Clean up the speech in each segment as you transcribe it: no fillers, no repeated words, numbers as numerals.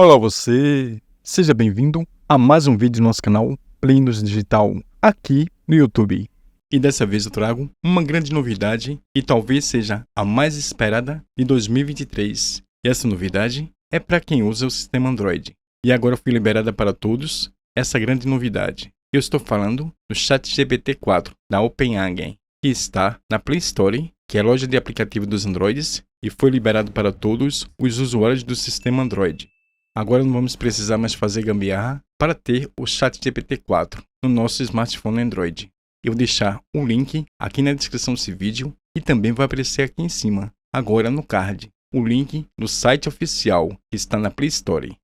Olá você, seja bem-vindo a mais um vídeo do nosso canal Plenos Digital, aqui no YouTube. E dessa vez eu trago uma grande novidade e talvez seja a mais esperada de 2023. E essa novidade é para quem usa o sistema Android. E agora foi liberada para todos essa grande novidade. Eu estou falando do ChatGPT-4 da OpenAI, que está na Play Store, que é a loja de aplicativo dos Androids, e foi liberado para todos os usuários do sistema Android. Agora não vamos precisar mais fazer gambiarra para ter o ChatGPT-4 no nosso smartphone Android. Eu vou deixar o link aqui na descrição desse vídeo e também vai aparecer aqui em cima, agora no card, o link do site oficial que está na Play Store.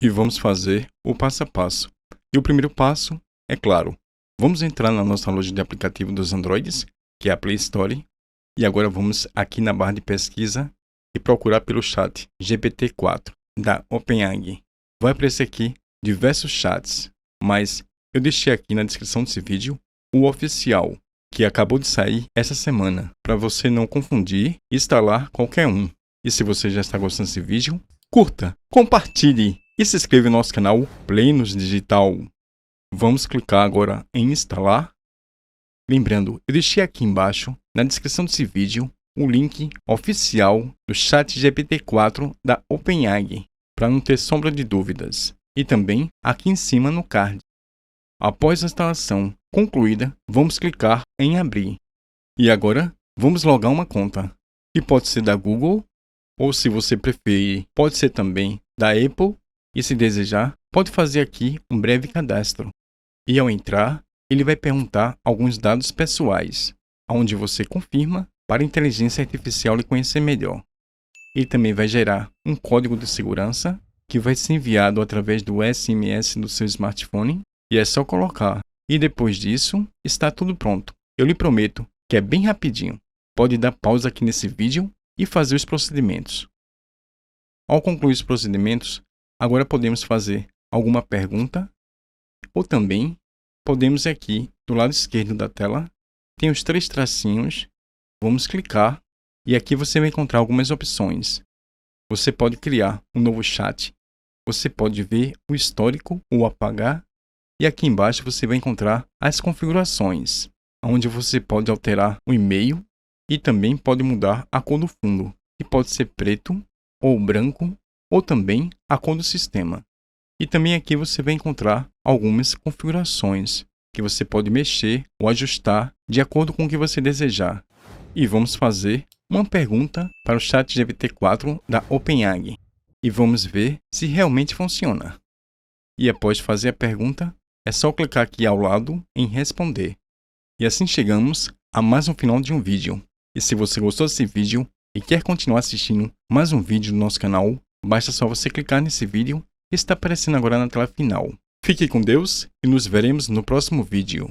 E vamos fazer o passo a passo. E o primeiro passo, é claro, vamos entrar na nossa loja de aplicativo dos Androids, que é a Play Store, e agora vamos aqui na barra de pesquisa e procurar pelo ChatGPT-4 da OpenAI. Vai aparecer aqui diversos chats, mas eu deixei aqui na descrição desse vídeo o oficial, que acabou de sair essa semana, para você não confundir e instalar qualquer um. E se você já está gostando desse vídeo, curta, compartilhe e se inscreva no nosso canal Plenos Digital. Vamos clicar agora em instalar. Lembrando, eu deixei aqui embaixo, na descrição desse vídeo, o link oficial do ChatGPT-4 da OpenAI, para não ter sombra de dúvidas. E também aqui em cima no card. Após a instalação concluída, vamos clicar em abrir. E agora, vamos logar uma conta, que pode ser da Google, ou se você preferir, pode ser também da Apple, e se desejar, pode fazer aqui um breve cadastro. E ao entrar, ele vai perguntar alguns dados pessoais, onde você confirma para a inteligência artificial lhe conhecer melhor. Ele também vai gerar um código de segurança que vai ser enviado através do SMS do seu smartphone e é só colocar. E depois disso, está tudo pronto. Eu lhe prometo que é bem rapidinho. Pode dar pausa aqui nesse vídeo e fazer os procedimentos. Ao concluir os procedimentos, agora podemos fazer alguma pergunta ou também podemos aqui do lado esquerdo da tela, tem os 3 tracinhos. Vamos clicar e aqui você vai encontrar algumas opções. Você pode criar um novo chat, você pode ver o histórico ou apagar, e aqui embaixo você vai encontrar as configurações, onde você pode alterar o e-mail e também pode mudar a cor do fundo, que pode ser preto ou branco, ou também a cor do sistema. E também aqui você vai encontrar algumas configurações que você pode mexer ou ajustar de acordo com o que você desejar. E vamos fazer uma pergunta para o ChatGPT-4 da OpenAI e vamos ver se realmente funciona. E após fazer a pergunta, é só clicar aqui ao lado em responder. E assim chegamos a mais um final de um vídeo. E se você gostou desse vídeo e quer continuar assistindo mais um vídeo do nosso canal, basta só você clicar nesse vídeo que está aparecendo agora na tela final. Fique com Deus e nos veremos no próximo vídeo.